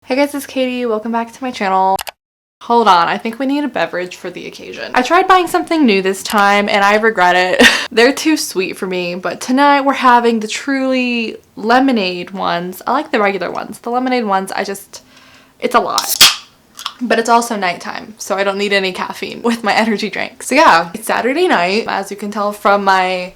Hey guys, it's Katie. Welcome back to my channel. Hold on, I think we need a beverage for the occasion. I tried buying something new this time and I regret it. They're too sweet for me, but tonight we're having the truly lemonade ones. I like the regular ones. The lemonade ones, it's a lot. But it's also nighttime, so I don't need any caffeine with my energy drink. So yeah, it's Saturday night. As you can tell from my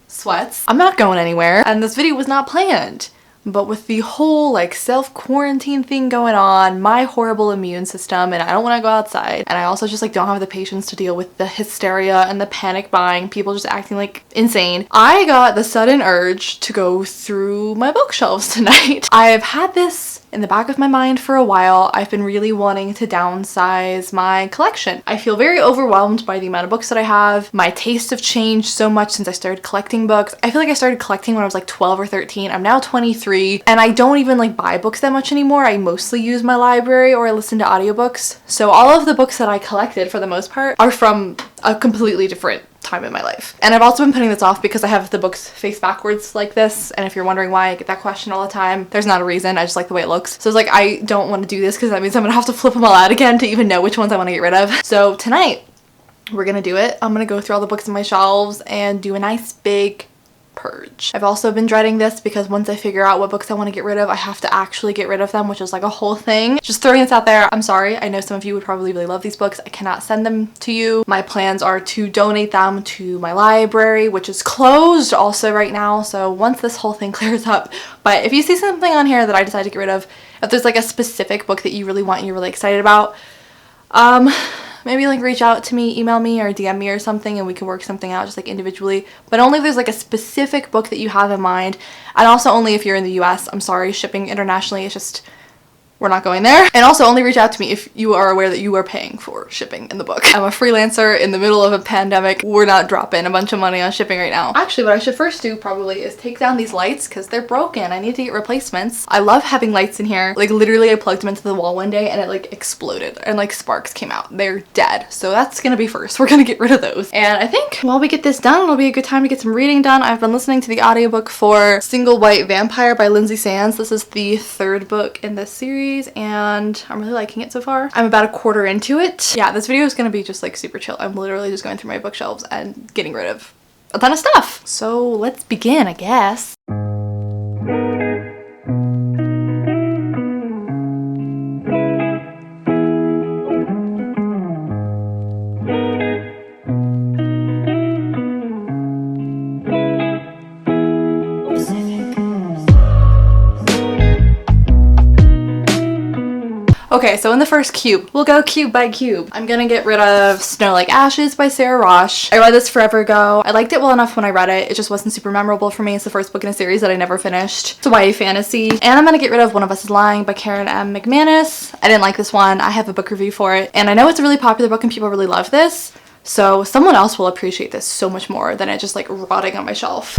sweats, I'm not going anywhere and this video was not planned. But with the whole like self-quarantine thing going on, my horrible immune system, and I don't want to go outside, and I also just like don't have the patience to deal with the hysteria and the panic buying, people just acting like insane, I got the sudden urge to go through my bookshelves tonight. I've had this in the back of my mind for a while. I've been really wanting to downsize my collection. I feel very overwhelmed by the amount of books that I have. My tastes have changed so much since I started collecting books. I feel like I started collecting when I was like 12 or 13. I'm now 23 and I don't even like buy books that much anymore. I mostly use my library or I listen to audiobooks. So all of the books that I collected for the most part are from a completely different time in my life. And I've also been putting this off because I have the books face backwards like this, and if you're wondering why I get that question all the time, there's not a reason. I just like the way it looks. So it's like I don't want to do this because that means I'm gonna have to flip them all out again to even know which ones I want to get rid of. So tonight we're gonna do it. I'm gonna go through all the books in my shelves and do a nice big purge. I've also been dreading this because once I figure out what books I want to get rid of, I have to actually get rid of them, which is like a whole thing. Just throwing this out there, I'm sorry. I know some of you would probably really love these books. I cannot send them to you. My plans are to donate them to my library, which is closed also right now. So once this whole thing clears up, but if you see something on here that I decide to get rid of, if there's like a specific book that you really want and you're really excited about, maybe like reach out to me, email me or DM me or something and we can work something out just like individually, but only if there's like a specific book that you have in mind, and also only if you're in the US. I'm sorry, shipping internationally is just, we're not going there. And also only reach out to me if you are aware that you are paying for shipping in the book. I'm a freelancer in the middle of a pandemic. We're not dropping a bunch of money on shipping right now. Actually, what I should first do probably is take down these lights because they're broken. I need to get replacements. I love having lights in here. Like literally I plugged them into the wall one day and it like exploded and like sparks came out. They're dead. So that's gonna be first. We're gonna get rid of those. And I think while we get this done, it'll be a good time to get some reading done. I've been listening to the audiobook for Single White Vampire by Lindsay Sands. This is the third book in this series and I'm really liking it so far. I'm about a quarter into it. Yeah, this video is gonna be just like super chill. I'm literally just going through my bookshelves and getting rid of a ton of stuff. So let's begin, I guess. Okay, so in the first cube, we'll go cube by cube. I'm gonna get rid of Snow Like Ashes by Sarah Rosh. I read this forever ago. I liked it well enough when I read it. It just wasn't super memorable for me. It's the first book in a series that I never finished. It's a YA fantasy. And I'm gonna get rid of One of Us is Lying by Karen M. McManus. I didn't like this one. I have a book review for it. And I know it's a really popular book and people really love this. So someone else will appreciate this so much more than it just like rotting on my shelf.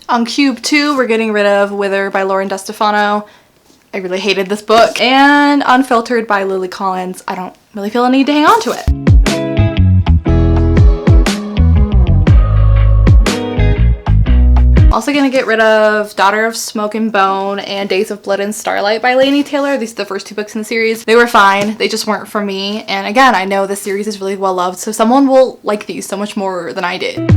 On cube 2, we're getting rid of Wither by Lauren DeStefano. I really hated this book. And Unfiltered by Lily Collins. I don't really feel a need to hang on to it. Also gonna get rid of Daughter of Smoke and Bone and Days of Blood and Starlight by Laini Taylor. These are the first two books in the series. They were fine, they just weren't for me. And again, I know this series is really well loved, so someone will like these so much more than I did.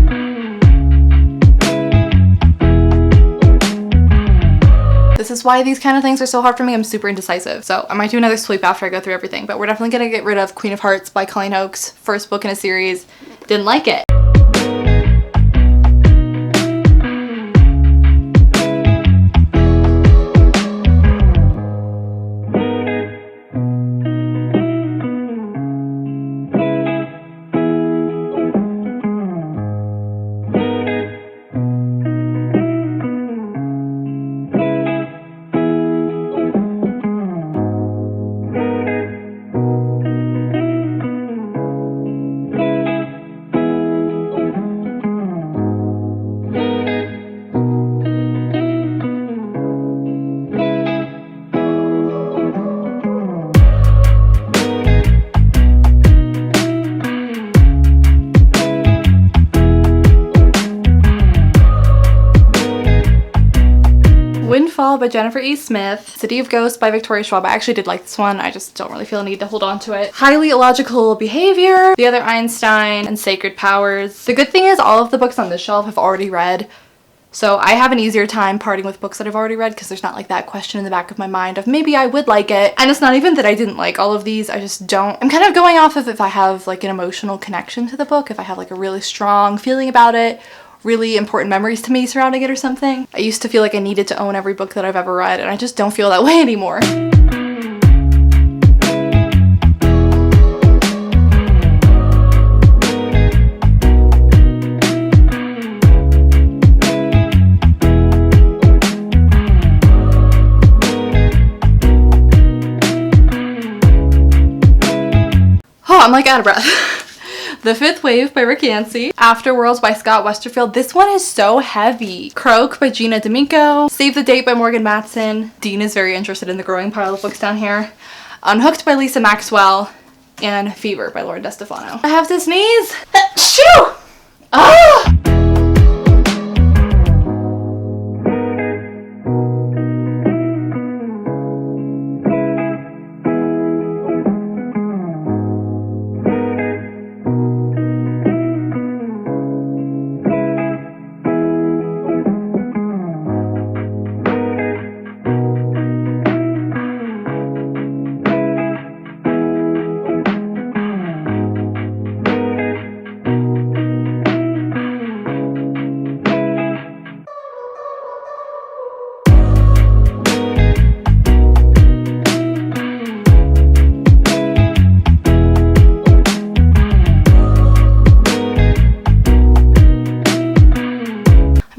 This is why these kind of things are so hard for me. I'm super indecisive. So I might do another sweep after I go through everything, but we're definitely gonna get rid of Queen of Hearts by Colleen Hokes. First book in a series. Didn't like it. Fall by Jennifer E. Smith, City of Ghosts by Victoria Schwab. I actually did like this one. I just don't really feel a need to hold on to it. Highly Illogical Behavior, The Other Einstein, and Sacred Powers. The good thing is all of the books on this shelf I've already read. So I have an easier time parting with books that I've already read because there's not like that question in the back of my mind of maybe I would like it. And it's not even that I didn't like all of these, I just don't. I'm kind of going off of if I have like an emotional connection to the book, if I have like a really strong feeling about it, really important memories to me surrounding it or something. I used to feel like I needed to own every book that I've ever read, and I just don't feel that way anymore. Oh, I'm like out of breath. The Fifth Wave by Rick Yancey, Afterworlds by Scott Westerfield. This one is so heavy. Croak by Gina D'Amico, Save the Date by Morgan Matson. Dean is very interested in the growing pile of books down here. Unhooked by Lisa Maxwell, and Fever by Lauren DeStefano. I have to sneeze. Shoo! Ah!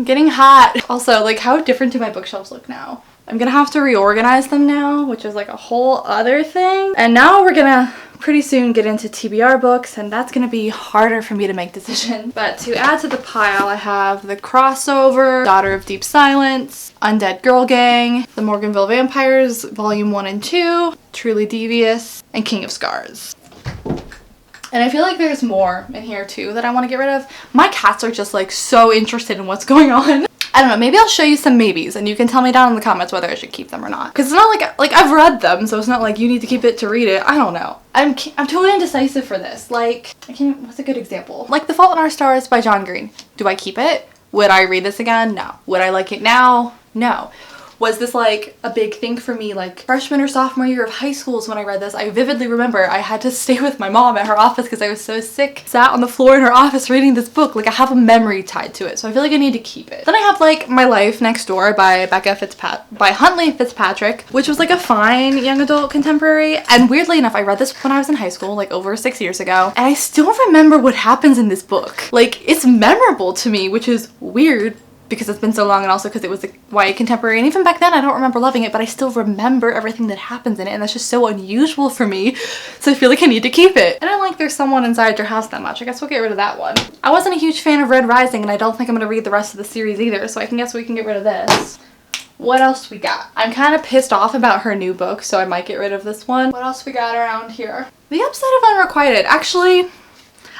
Getting hot. Also, like, how different do my bookshelves look now? I'm gonna have to reorganize them now, which is like a whole other thing. And now we're gonna pretty soon get into TBR books, and that's gonna be harder for me to make decisions. But to add to the pile, I have The Crossover, Daughter of Deep Silence, Undead Girl Gang, The Morganville Vampires, Volume 1 and 2, Truly Devious, and King of Scars. And I feel like there's more in here too that I want to get rid of. My cats are just like so interested in what's going on. I don't know, maybe I'll show you some maybes and you can tell me down in the comments whether I should keep them or not. Because it's not like I've read them, so it's not like you need to keep it to read it. I don't know. I'm totally indecisive for this. Like, what's a good example? Like The Fault in Our Stars by John Green. Do I keep it? Would I read this again? No. Would I like it now? No. Was this like a big thing for me like freshman or sophomore year of high school is when I read this. I vividly remember I had to stay with my mom at her office because I was so sick. Sat on the floor in her office reading this book. Like I have a memory tied to it, so I feel like I need to keep it. Then I have like My Life Next Door by Huntley Fitzpatrick, which was like a fine young adult contemporary. And weirdly enough, I read this when I was in high school, like over 6 years ago, and I still remember what happens in this book. Like it's memorable to me, which is weird because it's been so long, and also because it was a YA contemporary, and even back then I don't remember loving it, but I still remember everything that happens in it, and that's just so unusual for me, so I feel like I need to keep it. And I like There's Someone Inside Your House that much. I guess we'll get rid of that one. I wasn't a huge fan of Red Rising, and I don't think I'm gonna read the rest of the series either, so I can guess we can get rid of this. What else we got? I'm kind of pissed off about her new book, so I might get rid of this one. What else we got around here? The Upside of Unrequited. Actually,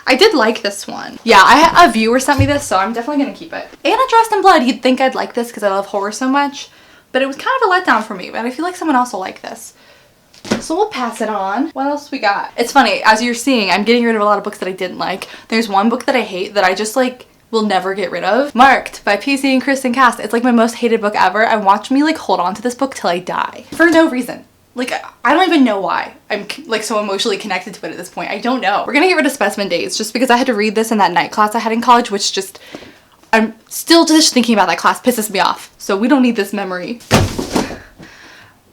I did like this one. Yeah, a viewer sent me this, so I'm definitely gonna keep it. Anna Dressed in Blood, you'd think I'd like this because I love horror so much, but it was kind of a letdown for me, but I feel like someone else will like this. So we'll pass it on. What else we got? It's funny, as you're seeing, I'm getting rid of a lot of books that I didn't like. There's one book that I hate that I just like will never get rid of. Marked by PC and Kristen Cast. It's like my most hated book ever, and watch me like hold on to this book till I die. For no reason. Like, I don't even know why I'm like so emotionally connected to it at this point. I don't know. We're gonna get rid of Specimen Days just because I had to read this in that night class I had in college, which just, I'm still just thinking about that class pisses me off. So we don't need this memory.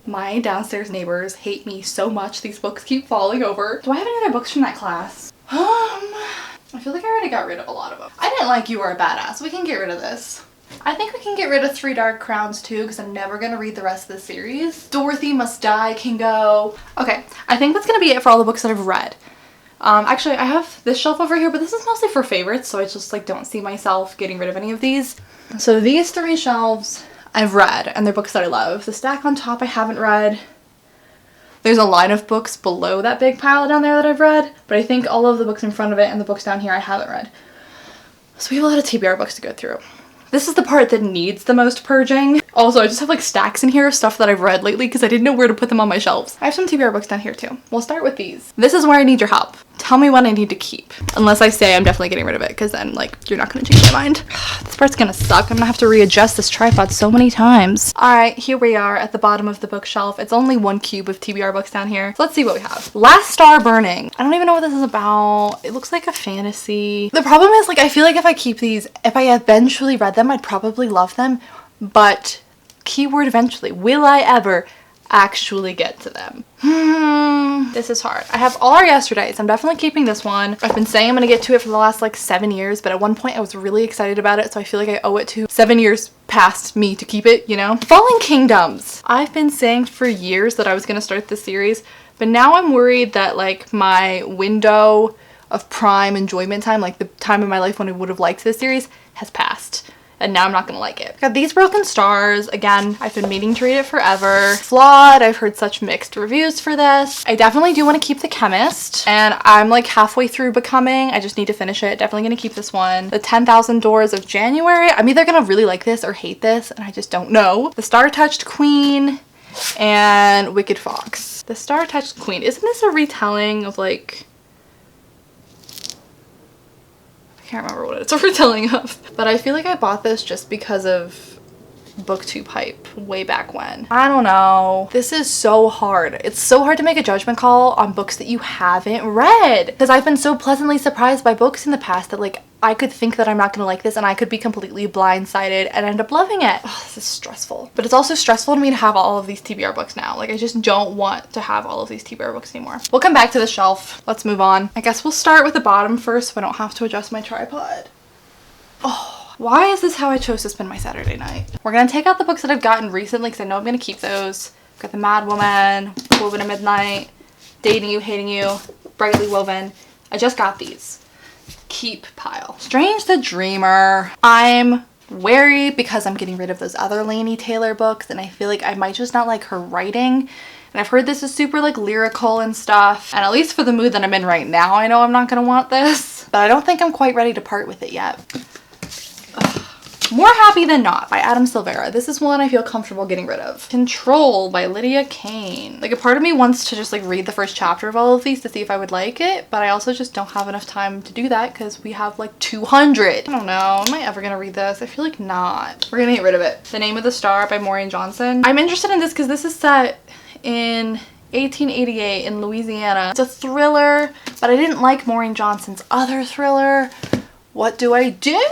My downstairs neighbors hate me so much. These books keep falling over. Do I have any other books from that class? I feel like I already got rid of a lot of them. I didn't like You Are a Badass. We can get rid of this. I think we can get rid of Three Dark Crowns too because I'm never going to read the rest of the series. Dorothy Must Die can go. Okay, I think that's going to be it for all the books that I've read. Actually, I have this shelf over here, but this is mostly for favorites, so I just like don't see myself getting rid of any of these. So these three shelves I've read, and they're books that I love. The stack on top I haven't read. There's a line of books below that big pile down there that I've read, but I think all of the books in front of it and the books down here I haven't read. So we have a lot of TBR books to go through. This is the part that needs the most purging. Also, I just have like stacks in here of stuff that I've read lately because I didn't know where to put them on my shelves. I have some TBR books down here too. We'll start with these. This is where I need your help. Tell me what I need to keep. Unless I say I'm definitely getting rid of it, because then like you're not gonna change my mind. This part's gonna suck. I'm gonna have to readjust this tripod so many times. All right, here we are at the bottom of the bookshelf. It's only one cube of TBR books down here. So let's see what we have. Last Star Burning. I don't even know what this is about. It looks like a fantasy. The problem is, like, I feel like if I keep these, if I eventually read them, I'd probably love them. But keyword eventually, will I ever actually get to them? This is hard. I have All Our Yesterdays. I'm definitely keeping this one. I've been saying I'm gonna get to it for the last like 7 years, but at one point I was really excited about it, so I feel like I owe it to 7 years past me to keep it, you know? Fallen Kingdoms. I've been saying for years that I was gonna start this series, but now I'm worried that like my window of prime enjoyment time, like the time in my life when I would have liked this series, has passed. And now I'm not gonna like it. Got These Broken Stars. Again, I've been meaning to read it forever. Flawed. I've heard such mixed reviews for this. I definitely do want to keep The Chemist, and I'm like halfway through Becoming. I just need to finish it. Definitely gonna keep this one. The 10,000 Doors of January. I'm either gonna really like this or hate this, and I just don't know. The Star-Touched Queen and Wicked Fox. The Star-Touched Queen. Isn't this a retelling of like... I can't remember what it's a retelling of, but I feel like I bought this just because of booktube hype way back when. I don't know. This is so hard. It's so hard to make a judgment call on books that you haven't read, because I've been so pleasantly surprised by books in the past that like I could think that I'm not gonna like this and I could be completely blindsided and end up loving it. Oh, this is stressful. But it's also stressful to me to have all of these TBR books now. Like I just don't want to have all of these TBR books anymore. We'll come back to the shelf. Let's move on. I guess we'll start with the bottom first so I don't have to adjust my tripod. Oh, why is this how I chose to spend my Saturday night? We're gonna take out the books that I've gotten recently because I know I'm gonna keep those. I've got The Mad Woman, Woven at Midnight, Dating You, Hating You, Brightly Woven. I just got these. Keep pile. Strange the Dreamer. I'm wary because I'm getting rid of those other Laini Taylor books, and I feel like I might just not like her writing. And I've heard this is super like lyrical and stuff, and at least for the mood that I'm in right now, I know I'm not gonna want this, but I don't think I'm quite ready to part with it yet. Ugh. More Happy Than Not by Adam Silvera. This is one I feel comfortable getting rid of. Control by Lydia Kane. Like a part of me wants to just like read the first chapter of all of these to see if I would like it, but I also just don't have enough time to do that because we have like 200. I don't know. Am I ever gonna read this? I feel like not. We're gonna get rid of it. The Name of the Star by Maureen Johnson. I'm interested in this because this is set in 1888 in Louisiana. It's a thriller, but I didn't like Maureen Johnson's other thriller. What do I do?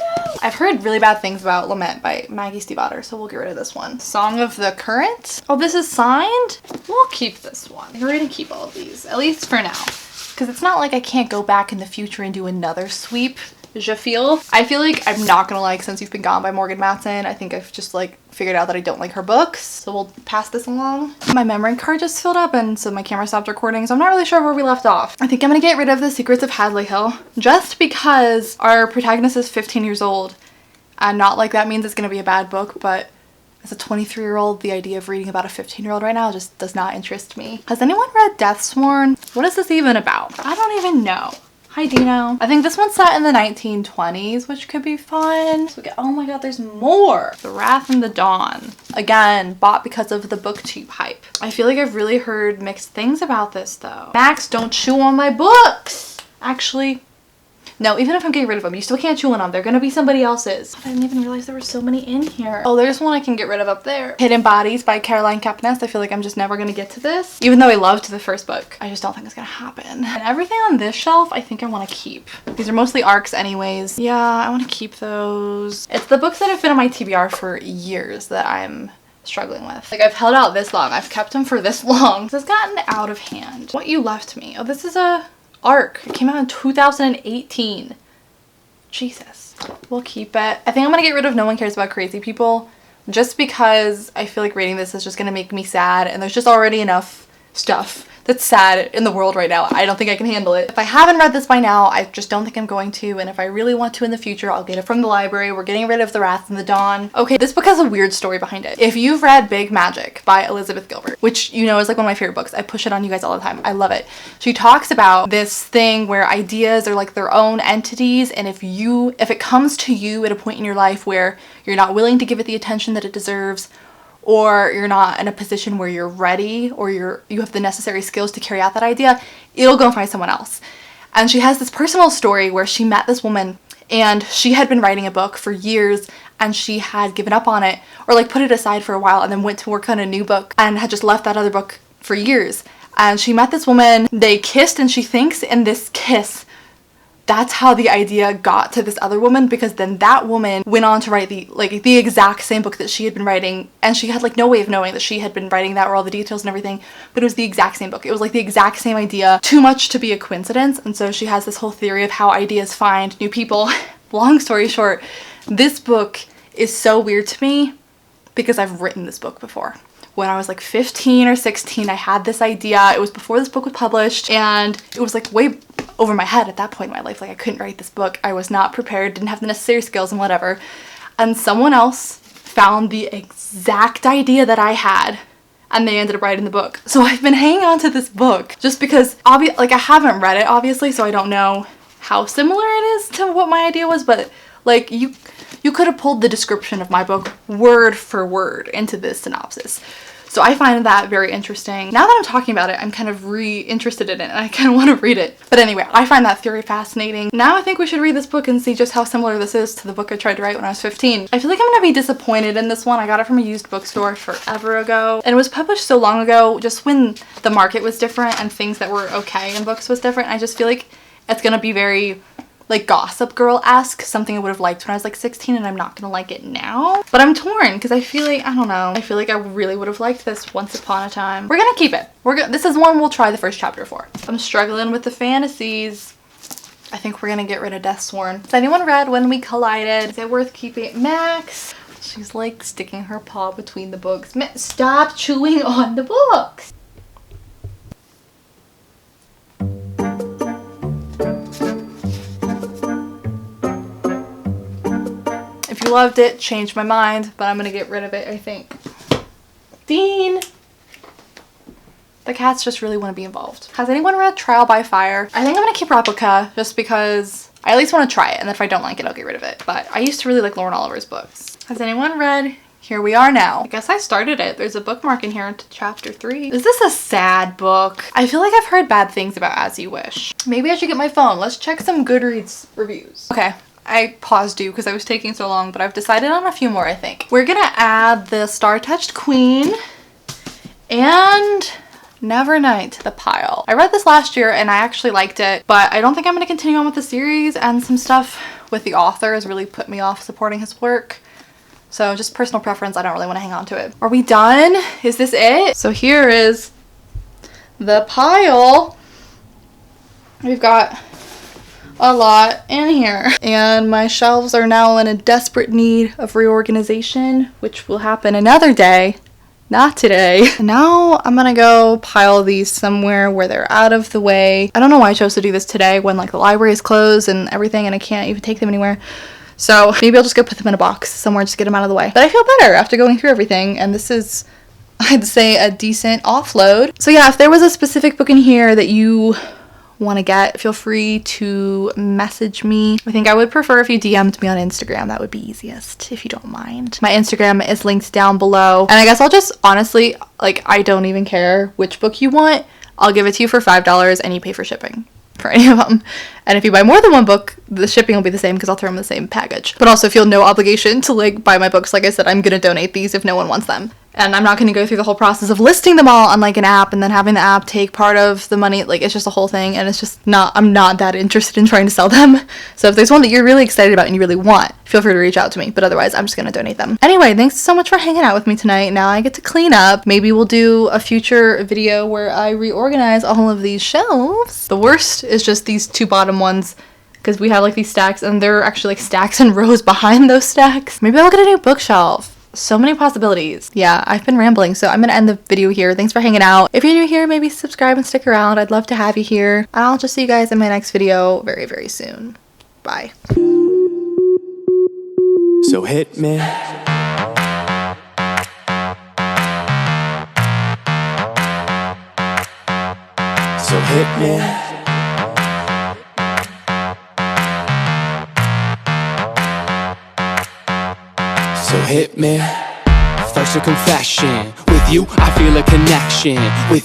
I've heard really bad things about Lament by Maggie Stiefvater, so we'll get rid of this one. Song of the Current. Oh, this is signed? We'll keep this one. We're gonna keep all of these, at least for now. Because it's not like I can't go back in the future and do another sweep. I feel like I'm not gonna like Since You've Been Gone by Morgan Matson. I think I've just like figured out that I don't like her books, so we'll pass this along. My memory card just filled up and so my camera stopped recording, so I'm not really sure where we left off. I think I'm gonna get rid of The Secrets of Hadley Hill just because our protagonist is 15 years old, and not like that means it's gonna be a bad book, but as a 23-year-old, the idea of reading about a 15-year-old right now just does not interest me. Has anyone read Deathsworn? What is this even about? I don't even know. Hi, Dino. I think this one's set in the 1920s, which could be fun. So oh my god, there's more. The Wrath and the Dawn. Again, bought because of the booktube hype. I feel like I've really heard mixed things about this though. Max, don't chew on my books. Actually, no, even if I'm getting rid of them, you still can't chew on them. They're gonna be somebody else's. I didn't even realize there were so many in here. Oh, there's one I can get rid of up there. Hidden Bodies by Caroline Kepnes. I feel like I'm just never gonna get to this. Even though I loved the first book, I just don't think it's gonna happen. And everything on this shelf, I think I wanna keep. These are mostly ARCs anyways. Yeah, I wanna keep those. It's the books that have been on my TBR for years that I'm struggling with. Like I've held out this long. I've kept them for this long. This has gotten out of hand. What You Left Me. Oh, this is a ARC. It came out in 2018. Jesus. We'll keep it. I think I'm gonna get rid of No One Cares About Crazy People just because I feel like reading this is just gonna make me sad, and there's just already enough stuff that's sad in the world right now. I don't think I can handle it. If I haven't read this by now, I just don't think I'm going to, and if I really want to in the future, I'll get it from the library. We're getting rid of The Wrath and the Dawn. Okay, this book has a weird story behind it. If you've read Big Magic by Elizabeth Gilbert, which you know is like one of my favorite books, I push it on you guys all the time. I love it. She talks about this thing where ideas are like their own entities, and if it comes to you at a point in your life where you're not willing to give it the attention that it deserves, or you're not in a position where you're ready or you have the necessary skills to carry out that idea, it'll go and find someone else. And she has this personal story where she met this woman and she had been writing a book for years and she had given up on it or like put it aside for a while and then went to work on a new book and had just left that other book for years. And she met this woman, they kissed, and she thinks in this kiss, that's how the idea got to this other woman, because then that woman went on to write the exact same book that she had been writing, and she had like no way of knowing that she had been writing that or all the details and everything, but it was the exact same book. It was like the exact same idea, too much to be a coincidence. And so she has this whole theory of how ideas find new people. Long story short, this book is so weird to me because I've written this book before. When I was like 15 or 16, I had this idea. It was before this book was published, and it was like way over my head at that point in my life. Like, I couldn't write this book. I was not prepared, didn't have the necessary skills and whatever. And someone else found the exact idea that I had, and they ended up writing the book. So I've been hanging on to this book just because like I haven't read it obviously, so I don't know how similar it is to what my idea was, but like you could have pulled the description of my book word for word into this synopsis. So I find that very interesting. Now that I'm talking about it, I'm kind of re-interested in it and I kind of want to read it. But anyway, I find that theory fascinating. Now I think we should read this book and see just how similar this is to the book I tried to write when I was 15. I feel like I'm gonna be disappointed in this one. I got it from a used bookstore forever ago. And it was published so long ago, just when the market was different and things that were okay in books was different. I just feel like it's gonna be very like Gossip Girl-esque, something I would have liked when I was like 16, and I'm not gonna like it now. But I'm torn because I feel like, I don't know, I feel like I really would have liked this once upon a time. We're gonna keep it. This is one we'll try the first chapter for. I'm struggling with the fantasies. I think we're gonna get rid of Deathsworn. Has anyone read When We Collided? Is it worth keeping? Max, she's like sticking her paw between the books. Stop chewing on the books. If you loved it, changed my mind, but I'm gonna get rid of it, I think. Dean! The cats just really want to be involved. Has anyone read Trial by Fire? I think I'm gonna keep Replica just because I at least want to try it, and if I don't like it, I'll get rid of it. But I used to really like Lauren Oliver's books. Has anyone read Here We Are Now? I guess I started it. There's a bookmark in here into chapter 3. Is this a sad book? I feel like I've heard bad things about As You Wish. Maybe I should get my phone. Let's check some Goodreads reviews. Okay. I paused you because I was taking so long, but I've decided on a few more, I think. We're gonna add the Star-Touched Queen and Nevernight to the pile. I read this last year and I actually liked it, but I don't think I'm gonna continue on with the series, and some stuff with the author has really put me off supporting his work. So just personal preference, I don't really want to hang on to it. Are we done? Is this it? So here is the pile. We've got a lot in here, and my shelves are now in a desperate need of reorganization, which will happen another day, not today. Now I'm gonna go pile these somewhere where they're out of the way. I don't know why I chose to do this today when like the library is closed and everything, and I can't even take them anywhere. So maybe I'll just go put them in a box somewhere, just get them out of the way. But I feel better after going through everything, and this is, I'd say, a decent offload. So yeah, if there was a specific book in here that you want to get, feel free to message me. I think I would prefer if you DM'd me on Instagram. That would be easiest, if you don't mind. My Instagram is linked down below, and I guess I'll just honestly, like, I don't even care which book you want. I'll give it to you for $5 and you pay for shipping for any of them. And if you buy more than one book, the shipping will be the same because I'll throw them in the same package. But also feel no obligation to like buy my books. Like I said, I'm gonna donate these if no one wants them. And I'm not going to go through the whole process of listing them all on like an app and then having the app take part of the money. Like, it's just a whole thing, and it's just not, I'm not that interested in trying to sell them. So if there's one that you're really excited about and you really want, feel free to reach out to me. But otherwise, I'm just going to donate them. Anyway, thanks so much for hanging out with me tonight. Now I get to clean up. Maybe we'll do a future video where I reorganize all of these shelves. The worst is just these two bottom ones, because we have like these stacks, and there are actually like stacks and rows behind those stacks. Maybe I'll get a new bookshelf. So many possibilities. Yeah, I've been rambling, so I'm gonna end the video here. Thanks for hanging out. If you're new here, maybe subscribe and stick around. I'd love to have you here. And I'll just see you guys in my next video very, very soon. Bye. So hit me. So hit me. So hit me. First a confession. With you, I feel a connection. With